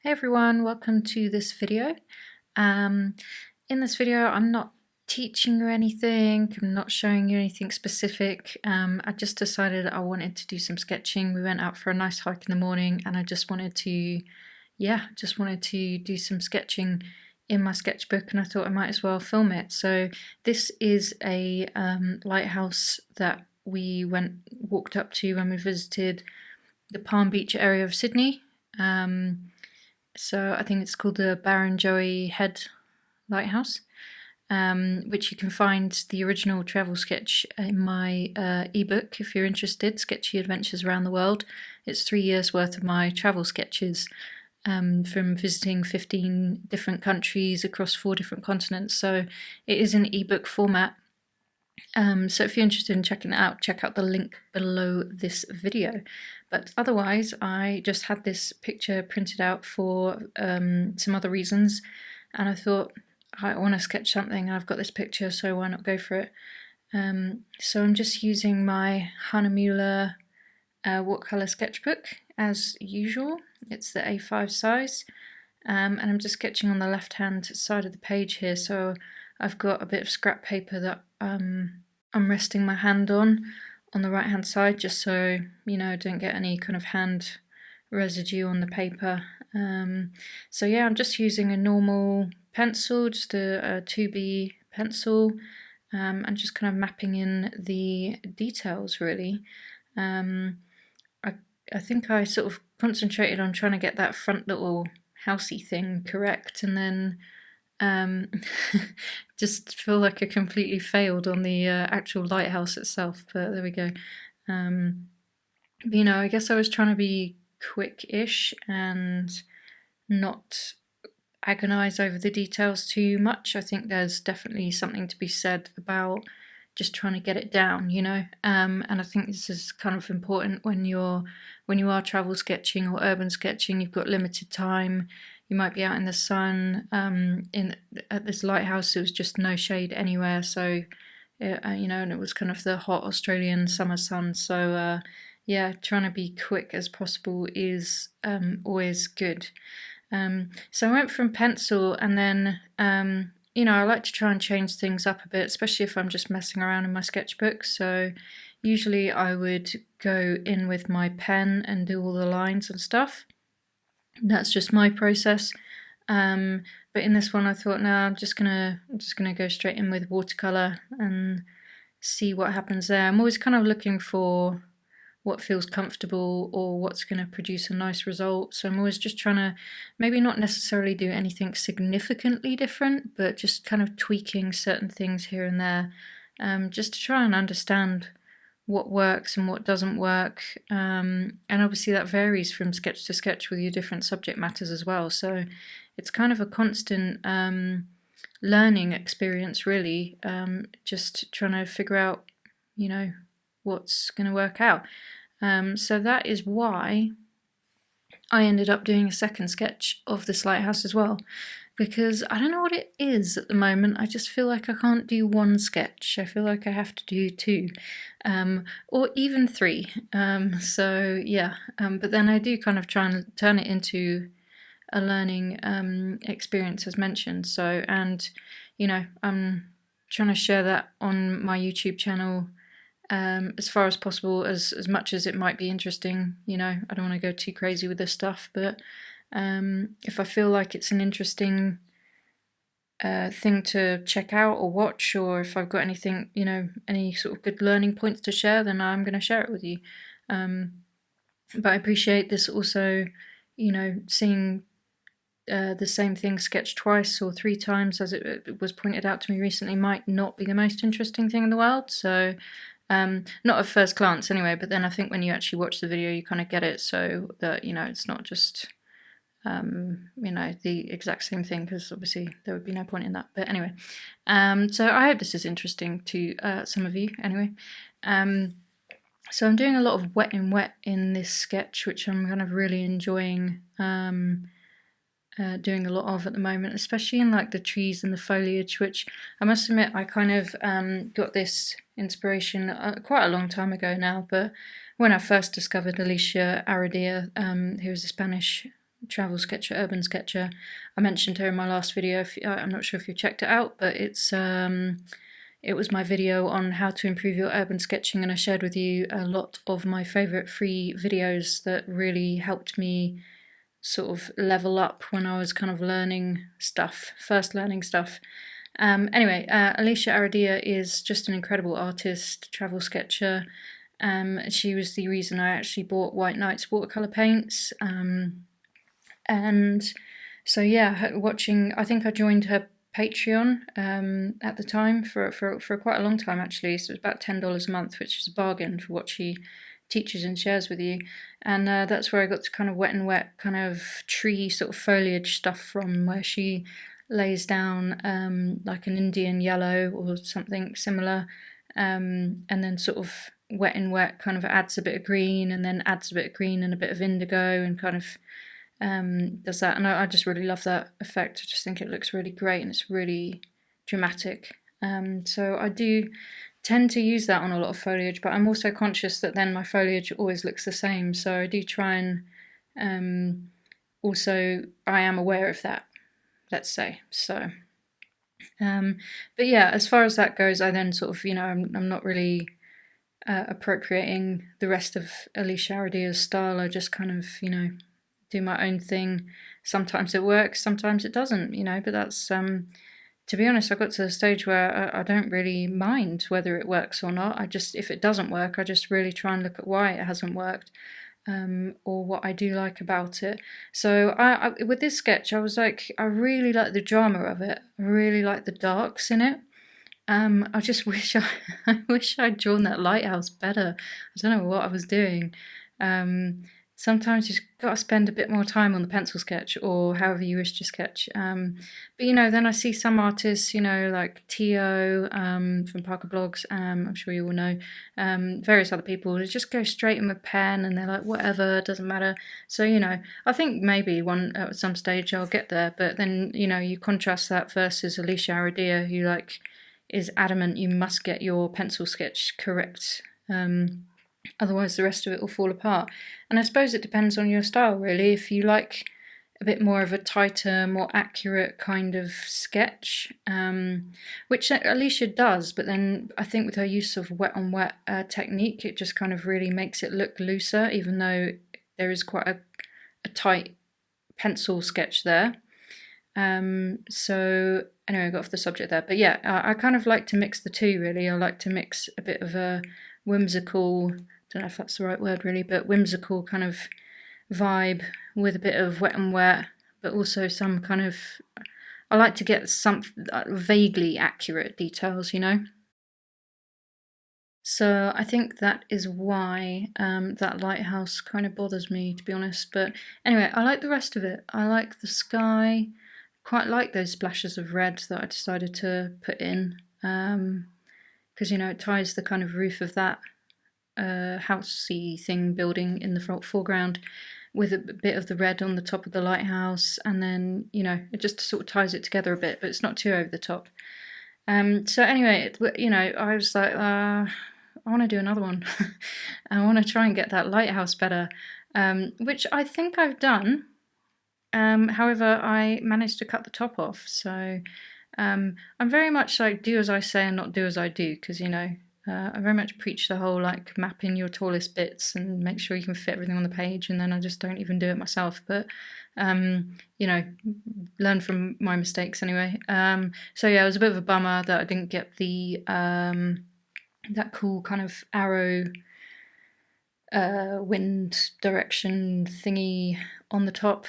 Hey everyone, welcome to this video. In this video I'm not teaching you anything, I'm not showing you anything specific. I just decided I wanted to do some sketching. We went out for a nice hike in the morning and I just wanted to, do some sketching in my sketchbook, and I thought I might as well film it. So this is a lighthouse that we walked up to when we visited the Palm Beach area of Sydney. So I think it's called the Barrenjoey Head Lighthouse, which you can find the original travel sketch in my ebook if you're interested, Sketchy Adventures Around the World. It's 3 years worth of my travel sketches from visiting 15 different countries across 4 different continents. So it is an ebook format. So if you're interested in checking that out, check out the link below this video. But otherwise, I just had this picture printed out for some other reasons, and I thought I want to sketch something. I've got this picture, so why not go for it? So I'm just using my Hahnemuhle watercolor sketchbook as usual. It's the A5 size, and I'm just sketching on the left-hand side of the page here. So I've got a bit of scrap paper that I'm resting my hand on the right hand side, just so don't get any kind of hand residue on the paper. So yeah, I'm just using a normal pencil, just a 2B pencil, and just kind of mapping in the details really. I think I sort of concentrated on trying to get that front little housey thing correct, and then just feel like I completely failed on the actual lighthouse itself, but there we go. But, I guess I was trying to be quick-ish and not agonize over the details too much. I think there's definitely something to be said about just trying to get it down, and I think this is kind of important when you are travel sketching or urban sketching. You've got limited time. You might be out in the sun. At this lighthouse, there was just no shade anywhere, so and it was kind of the hot Australian summer sun. So yeah, trying to be quick as possible is always good. So I went from pencil, and then I like to try and change things up a bit, especially if I'm just messing around in my sketchbook. So usually I would go in with my pen and do all the lines and stuff. That's just my process. But in this one I thought, no, I'm just gonna go straight in with watercolor and see what happens there. I'm always kind of looking for what feels comfortable or what's going to produce a nice result. So I'm always just trying to maybe not necessarily do anything significantly different, but just kind of tweaking certain things here and there, just to try and understand what works and what doesn't work. And obviously that varies from sketch to sketch with your different subject matters as well. So it's kind of a constant learning experience really, just trying to figure out, what's going to work out. So that is why I ended up doing a second sketch of this lighthouse as well, because I don't know what it is at the moment. I just feel like I can't do one sketch. I feel like I have to do 2, or even 3. So yeah, but then I do kind of try and turn it into a learning experience as mentioned. So, and I'm trying to share that on my YouTube channel as far as possible, as much as it might be interesting. I don't want to go too crazy with this stuff, but if I feel like it's an interesting thing to check out or watch, or if I've got anything, any sort of good learning points to share, then I'm going to share it with you. But I appreciate this also, seeing the same thing sketched twice or 3 times, as it was pointed out to me recently, might not be the most interesting thing in the world. So not at first glance anyway, but then I think when you actually watch the video you kind of get it, so that it's not just the exact same thing, because obviously there would be no point in that. But anyway, so I hope this is interesting to some of you anyway. So I'm doing a lot of wet in this sketch, which I'm kind of really enjoying doing a lot of at the moment, especially in like the trees and the foliage, which I must admit I kind of got this inspiration quite a long time ago now, but when I first discovered Alicia Aradia, who was a Spanish travel sketcher, urban sketcher. I mentioned her in my last video. I'm not sure if you checked it out, but it was my video on how to improve your urban sketching, and I shared with you a lot of my favourite free videos that really helped me sort of level up when I was kind of first learning stuff. Anyway, Alicia Aradia is just an incredible artist, travel sketcher. She was the reason I actually bought White Knight's watercolour paints. And so yeah, I think I joined her Patreon at the time for quite a long time actually. So it was about $10 a month, which is a bargain for what she teaches and shares with you. And that's where I got to kind of wet and wet kind of tree sort of foliage stuff from, where she lays down like an Indian yellow or something similar, and then sort of wet and wet kind of adds a bit of green, and then adds a bit of green and a bit of indigo, and kind of does that. And I just really love that effect. I just think it looks really great and it's really dramatic. So I do tend to use that on a lot of foliage, but I'm also conscious that then my foliage always looks the same, so I do try and also I am aware of that, let's say. So but yeah, as far as that goes, I then sort of, I'm not really appropriating the rest of Alicia Aradia's style. I just kind of, do my own thing. Sometimes it works, sometimes it doesn't, but that's to be honest, I got to the stage where I don't really mind whether it works or not. If it doesn't work, I just really try and look at why it hasn't worked, or what I do like about it. So with this sketch, I was like, I really like the drama of it. I really like the darks in it. I just wish I wish I'd drawn that lighthouse better. I don't know what I was doing. Sometimes you've got to spend a bit more time on the pencil sketch, or however you wish to sketch. But then I see some artists, like Tio from Parker Blogs, I'm sure you all know, various other people, they just go straight in with pen and they're like, whatever, doesn't matter. So, I think maybe at some stage I'll get there, but then, you contrast that versus Alicia Aradia, who is adamant you must get your pencil sketch correct. Otherwise the rest of it will fall apart. And I suppose it depends on your style, really. If you like a bit more of a tighter, more accurate kind of sketch, which Alicia does, but then I think with her use of wet on wet technique, it just kind of really makes it look looser, even though there is quite a tight pencil sketch there. So anyway, I got off the subject there, but yeah, I kind of like to mix the two, really. I like to mix a bit of a whimsical, don't know if that's the right word really, but whimsical kind of vibe with a bit of wet and wet, but also some kind of, I like to get some vaguely accurate details, So I think that is why that lighthouse kind of bothers me, to be honest. But anyway, I like the rest of it. I like the sky, quite like those splashes of red that I decided to put in, because it ties the kind of roof of that housey thing building in the foreground with a bit of the red on the top of the lighthouse, and then it just sort of ties it together a bit, but it's not too over the top. So anyway, I was like, I want to do another one. I want to try and get that lighthouse better, which I think I've done. However, I managed to cut the top off, so I'm very much like do as I say and not do as I do, because I very much preach the whole map in your tallest bits and make sure you can fit everything on the page, and then I just don't even do it myself. But learn from my mistakes anyway. So yeah, it was a bit of a bummer that I didn't get the that cool kind of arrow wind direction thingy on the top.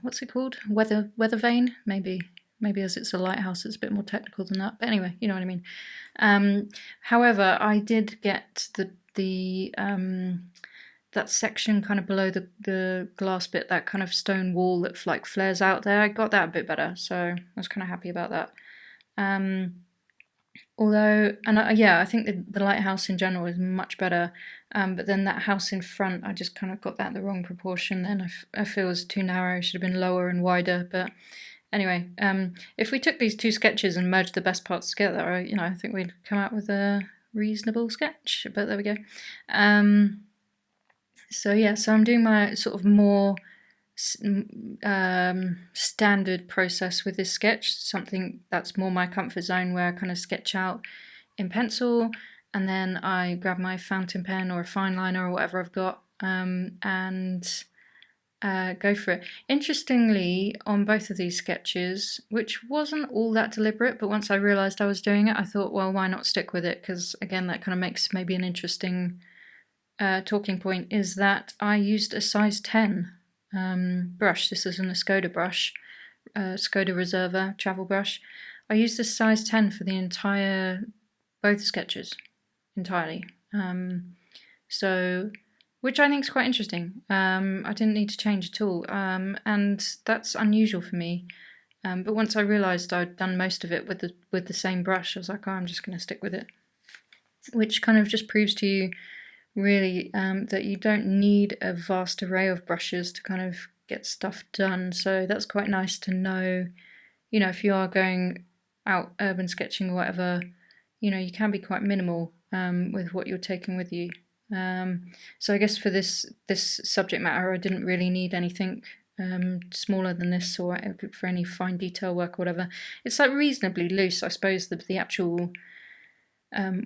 What's it called? Weather vane, maybe. Maybe as it's a lighthouse, it's a bit more technical than that. But anyway, you know what I mean. However, I did get the that section kind of below the glass bit, that kind of stone wall that flares out there. I got that a bit better, so I was kind of happy about that. I think the lighthouse in general is much better, but then that house in front, I just kind of got that in the wrong proportion, and I feel it was too narrow. It should have been lower and wider. But anyway, if we took these two sketches and merged the best parts together, I think we'd come out with a reasonable sketch. But there we go. So I'm doing my sort of more standard process with this sketch, something that's more my comfort zone, where I kind of sketch out in pencil and then I grab my fountain pen or a fine liner or whatever I've got, and go for it. Interestingly, on both of these sketches, which wasn't all that deliberate, but once I realised I was doing it, I thought, well, why not stick with it? Because again, that kind of makes maybe an interesting talking point, is that I used a size 10 brush. This is an Escoda brush, Skoda Reserva travel brush. I used a size 10 for the entire, both sketches, entirely. So, which I think is quite interesting. I didn't need to change at all, and that's unusual for me. But once I realised I'd done most of it with the same brush, I was like, oh, I'm just going to stick with it. Which kind of just proves to you, really, that you don't need a vast array of brushes to kind of get stuff done. So that's quite nice to know. You know, if you are going out urban sketching or whatever, you know, you can be quite minimal with what you're taking with you. So I guess for this subject matter, I didn't really need anything smaller than this, or for any fine detail work or whatever. It's like reasonably loose, I suppose, the actual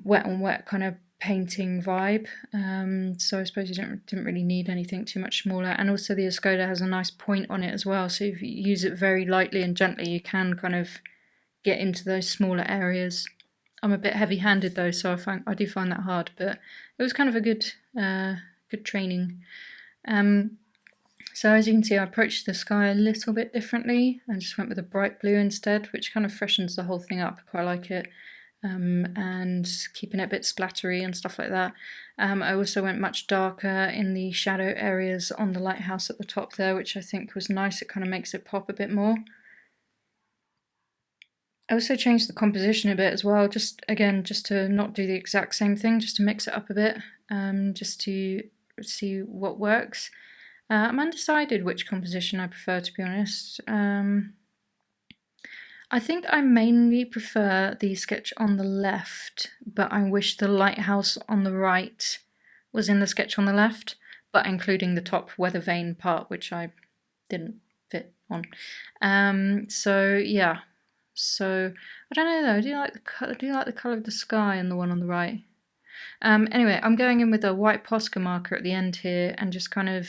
wet on wet kind of painting vibe. So I suppose you didn't really need anything too much smaller. And also the Escoda has a nice point on it as well, so if you use it very lightly and gently, you can kind of get into those smaller areas. I'm a bit heavy-handed though, so I do find that hard, but it was kind of a good training. So as you can see, I approached the sky a little bit differently. I just went with a bright blue instead, which kind of freshens the whole thing up. I quite like it. And keeping it a bit splattery and stuff like that. I also went much darker in the shadow areas on the lighthouse at the top there, which I think was nice. It kind of makes it pop a bit more. I also changed the composition a bit as well, just to not do the exact same thing, just to mix it up a bit, just to see what works. I'm undecided which composition I prefer, to be honest. I think I mainly prefer the sketch on the left, but I wish the lighthouse on the right was in the sketch on the left, but including the top weather vane part, which I didn't fit on. So yeah. So I don't know though. Do you like the colour of the sky and the one on the right? Anyway, I'm going in with a white Posca marker at the end here and just kind of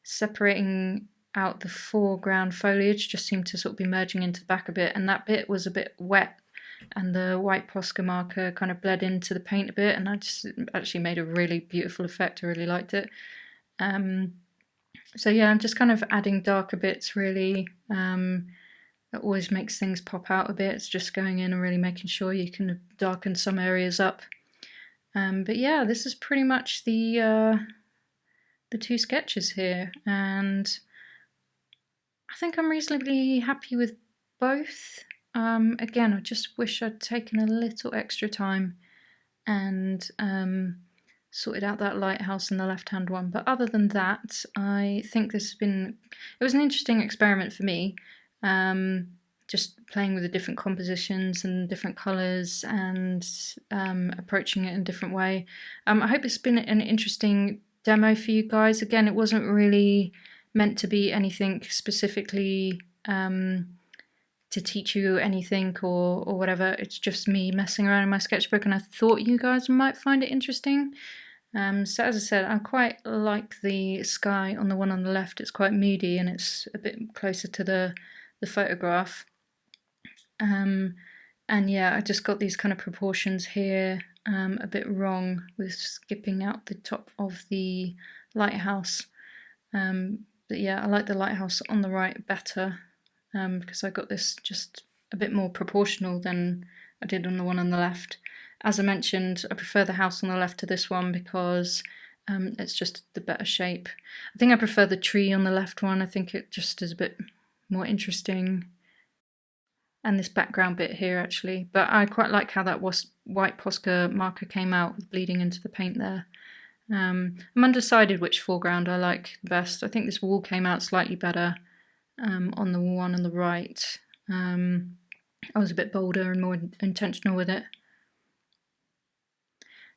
separating out the foreground foliage. Just seemed to sort of be merging into the back a bit, and that bit was a bit wet, and the white Posca marker kind of bled into the paint a bit, and I just actually made a really beautiful effect. I really liked it. So yeah, I'm just kind of adding darker bits, really. That always makes things pop out a bit. It's just going in and really making sure you can darken some areas up. But yeah, this is pretty much the two sketches here, and I think I'm reasonably happy with both. Again, I just wish I'd taken a little extra time and sorted out that lighthouse and the left-hand one. But other than that, I think it was an interesting experiment for me. Just playing with the different compositions and different colours and approaching it in a different way. I hope it's been an interesting demo for you guys. Again, it wasn't really meant to be anything specifically to teach you anything or whatever. It's just me messing around in my sketchbook, and I thought you guys might find it interesting. So as I said, I quite like the sky on the one on the left. It's quite moody and it's a bit closer to the photograph. And yeah, I just got these kind of proportions here a bit wrong with skipping out the top of the lighthouse. But yeah, I like the lighthouse on the right better because I got this just a bit more proportional than I did on the one on the left. As I mentioned, I prefer the house on the left to this one because it's just the better shape. I think I prefer the tree on the left one. I think it just is a bit more interesting. And this background bit here actually. But I quite like how that white Posca marker came out bleeding into the paint there. I'm undecided which foreground I like the best. I think this wall came out slightly better on the one on the right. I was a bit bolder and more intentional with it.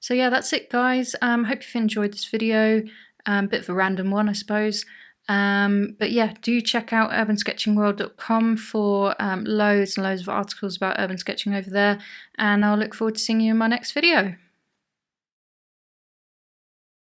So yeah, that's it guys. Hope you've enjoyed this video. Bit of a random one, I suppose. But yeah, do check out urbansketchingworld.com for loads and loads of articles about urban sketching over there, and I'll look forward to seeing you in my next video.